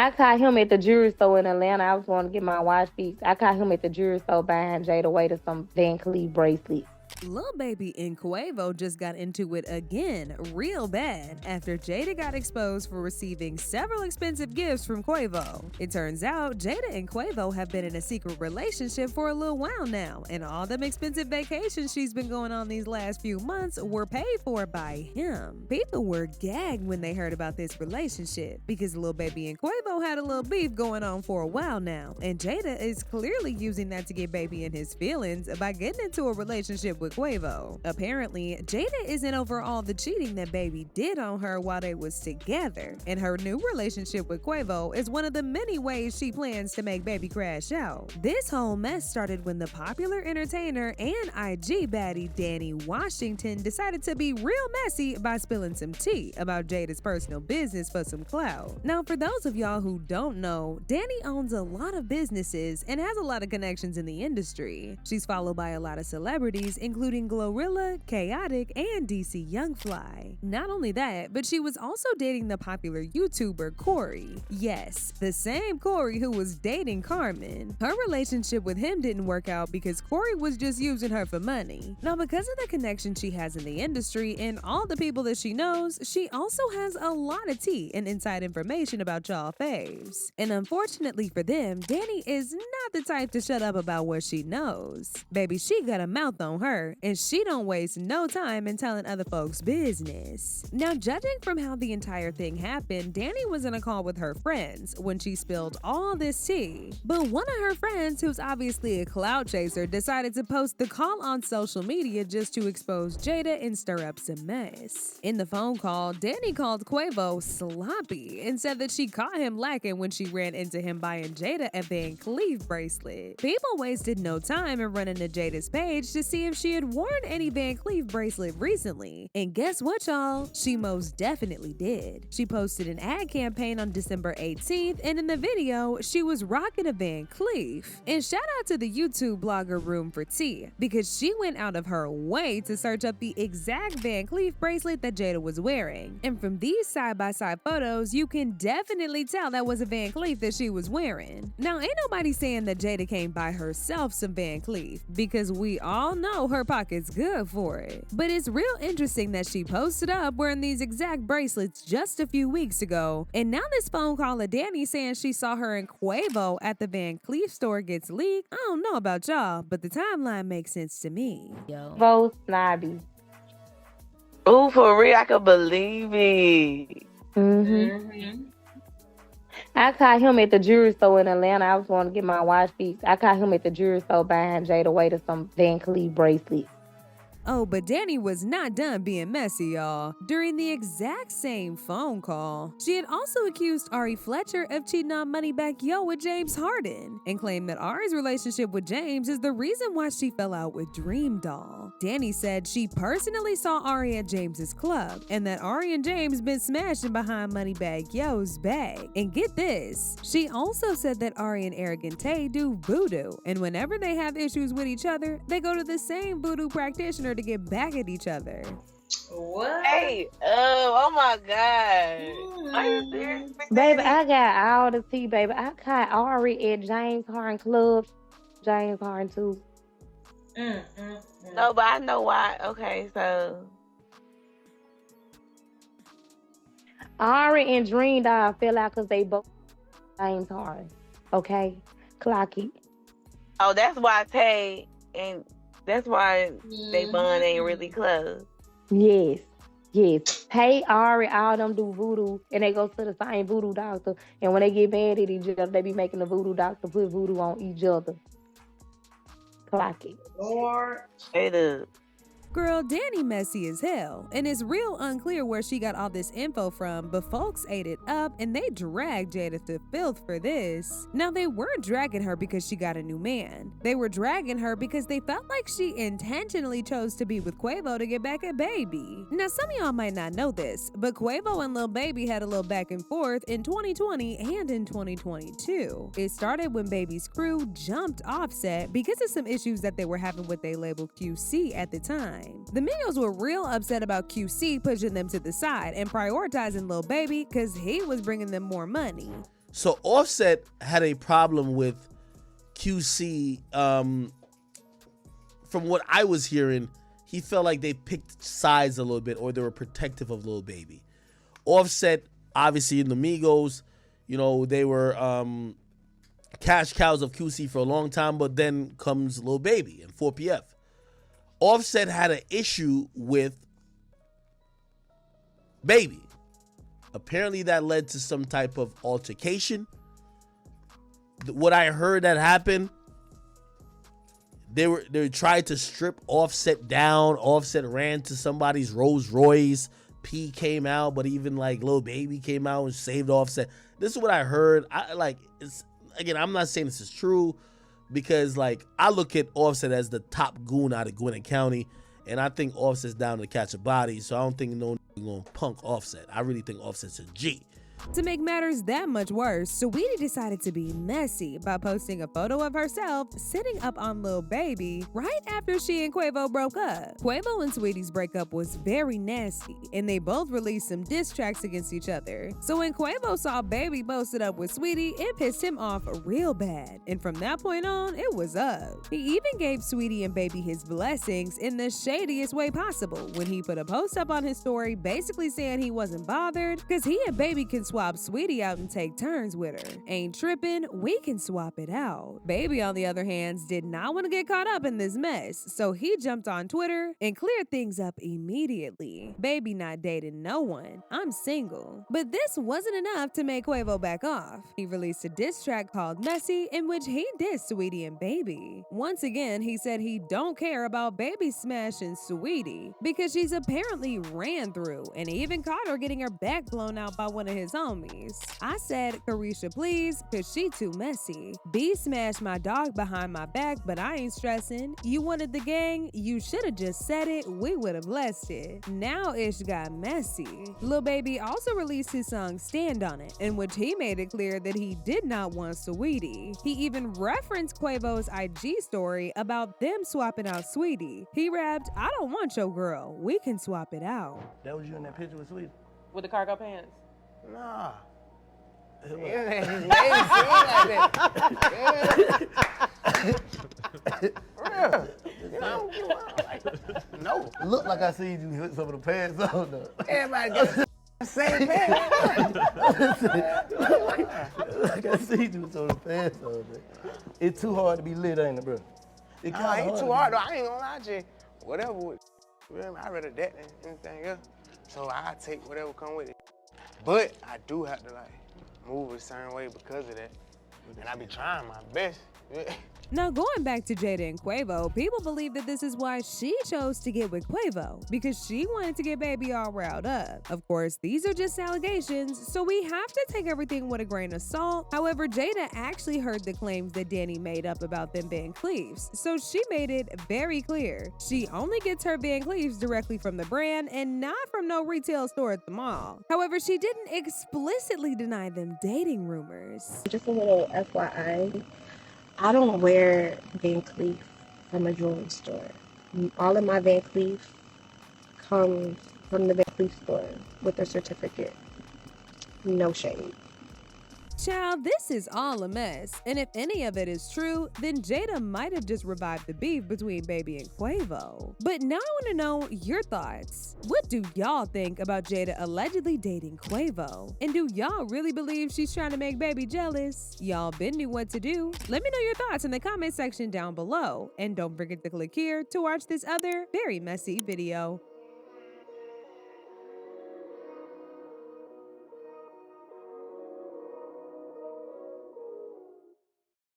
I caught him at the jewelry store in Atlanta. I was going to get my watch fixed. I caught him at the jewelry store buying Jayda Wayda some Van Cleef bracelets. Lil Baby and Quavo just got into it again real bad after Jada got exposed for receiving several expensive gifts from Quavo. It turns out Jada and Quavo have been in a secret relationship for a little while now, and all them expensive vacations she's been going on these last few months were paid for by him. People were gagged when they heard about this relationship because Lil Baby and Quavo had a little beef going on for a while now, and Jada is clearly using that to get Baby in his feelings by getting into a relationship with Quavo. Apparently, Jada isn't over all the cheating that Baby did on her while they was together, and her new relationship with Quavo is one of the many ways she plans to make Baby crash out. This whole mess started when the popular entertainer and IG baddie Danny Washington decided to be real messy by spilling some tea about Jada's personal business for some clout. Now, for those of y'all who don't know, Danny owns a lot of businesses and has a lot of connections in the industry. She's followed by a lot of celebrities, including Glorilla, Chaotic, and DC Young Fly. Not only that, but she was also dating the popular YouTuber Corey. Yes, the same Corey who was dating Carmen. Her relationship with him didn't work out because Corey was just using her for money. Now, because of the connection she has in the industry and all the people that she knows, she also has a lot of tea and inside information about y'all faves. And unfortunately for them, Danny is not the type to shut up about what she knows. Baby, she got a mouth on her, and she don't waste no time in telling other folks' business. Now, judging from how the entire thing happened, Danny was in a call with her friends when she spilled all this tea. But one of her friends, who's obviously a clout chaser, decided to post the call on social media just to expose Jada and stir up some mess. In the phone call, Danny called Quavo sloppy and said that she caught him lacking when she ran into him buying Jada a Van Cleef bracelet. People wasted no time in running to Jada's page to see if she had worn any Van Cleef bracelet recently. And guess what, y'all? She most definitely did. She posted an ad campaign on December 18th, and in the video, she was rocking a Van Cleef. And shout out to the YouTube blogger Room for Tea, because she went out of her way to search up the exact Van Cleef bracelet that Jada was wearing. And from these side-by-side photos, you can definitely tell that was a Van Cleef that she was wearing. Now, ain't nobody saying that Jada can't buy herself some Van Cleef, because we all know her pocket's good for it. But it's real interesting that she posted up wearing these exact bracelets just a few weeks ago, and now this phone call of Danny saying she saw her and Quavo at the Van Cleef store gets leaked. I don't know about y'all, but the timeline makes sense to me. Vote snobby. Ooh, for real, I can believe it. I caught him at the jewelry store in Atlanta. I was going to get my watch fixed. I caught him at the jewelry store buying Jayda Wayda some Van Cleef bracelets. Oh, but Danny was not done being messy, y'all. During the exact same phone call, she had also accused Ari Fletcher of cheating on Moneybagg Yo with James Harden and claimed that Ari's relationship with James is the reason why she fell out with Dream Doll. Danny said she personally saw Ari at James's club and that Ari and James been smashing behind Moneybagg Yo's bag. And get this, she also said that Ari and Arrogant Tay do voodoo, and whenever they have issues with each other, they go to the same voodoo practitioner to get back at each other. What? Hey, oh my God. Are you serious? Baby, I got all the tea, baby. I caught Ari at James Harden Club. James Harden too. No, but I know why. Okay, so Ari and Dream Doll fell out because they both James Harden. Okay? Clock it. oh, that's why Tay and that's why they bond ain't really close. Yes. Yes. Hey, Ari, all them do voodoo, and they go to the same voodoo doctor. And when they get mad at each other, they be making the voodoo doctor put voodoo on each other. Clock it. Lord. Straight up. Girl, Danny messy as hell, and it's real unclear where she got all this info from, but folks ate it up and they dragged Jada to filth for this. Now, they weren't dragging her because she got a new man. They were dragging her because they felt like she intentionally chose to be with Quavo to get back at Baby. Now, some of y'all might not know this, but Quavo and Lil Baby had a little back and forth in 2020 and in 2022. It started when Baby's crew jumped Offset because of some issues that they were having with their label QC at the time. The Migos were real upset about QC pushing them to the side and prioritizing Lil Baby because he was bringing them more money. So Offset had a problem with QC. From what I was hearing, he felt like they picked sides a little bit, or they were protective of Lil Baby. Offset, obviously in the Migos, you know, they were cash cows of QC for a long time, but then comes Lil Baby and 4PF. Offset had an issue with Baby. Apparently that led to some type of altercation. What I heard that happened, they tried to strip Offset down. Offset ran to somebody's Rolls Royce. P came out, but even like Lil Baby came out and saved Offset. This is what I heard. Again, I'm not saying this is true, because like I look at Offset as the top goon out of Gwinnett County, and I think Offset's down to catch a body. So I don't think no gonna punk Offset. I really think Offset's a G. To make matters that much worse, Saweetie decided to be messy by posting a photo of herself sitting up on Lil Baby right after she and Quavo broke up. Quavo and Saweetie's breakup was very nasty, and they both released some diss tracks against each other. So when Quavo saw Baby posted up with Saweetie, it pissed him off real bad, and from that point on, it was up. He even gave Saweetie and Baby his blessings in the shadiest way possible when he put a post up on his story basically saying he wasn't bothered because he and Baby can swap Saweetie out and take turns with her. Ain't tripping, we can swap it out. Baby, on the other hand, did not want to get caught up in this mess, so he jumped on Twitter and cleared things up immediately. Baby not dating no one. I'm single. But this wasn't enough to make Quavo back off. He released a diss track called Messy, in which he dissed Saweetie and Baby. Once again, he said he don't care about Baby smashing Saweetie because she's apparently ran through, and he even caught her getting her back blown out by one of his homies. I said, Carisha, please, cause she too messy. B smashed my dog behind my back, but I ain't stressing. You wanted the gang? You should've just said it. We would've blessed it. Now Ish got messy. Lil Baby also released his song Stand On It, in which he made it clear that he did not want Saweetie. He even referenced Quavo's IG story about them swapping out Saweetie. He rapped, I don't want your girl. We can swap it out. That was you in that picture with Sweetie? With the cargo pants. Nah. No. Look like I seen you hit some of the pants on though. Everybody got the same pants. Like I seen you with some of the pants on there. It's too hard to be lit, ain't it, bro? It ain't too hard though. I ain't gonna lie to you. Whatever would, I'd rather that than anything else. So I take whatever come with it. But I do have to like move a certain way because of that. And I be trying my best. Now, going back to Jada and Quavo, people believe that this is why she chose to get with Quavo, because she wanted to get Baby all riled up. Of course, these are just allegations, so we have to take everything with a grain of salt. However, Jada actually heard the claims that Danny made up about them Van Cleefs, so she made it very clear. She only gets her Van Cleefs directly from the brand and not from no retail store at the mall. However, she didn't explicitly deny them dating rumors. Just a little FYI, I don't wear Van Cleef from a jewelry store. All of my Van Cleef comes from the Van Cleef store with a certificate. No shade. Child, this is all a mess, and if any of it is true, then Jada might have just revived the beef between Baby and Quavo. But now I want to know your thoughts. What do y'all think about Jada allegedly dating Quavo? And do y'all really believe she's trying to make Baby jealous? Y'all been knew what to do. Let me know your thoughts in the comment section down below, and don't forget to click here to watch this other very messy video.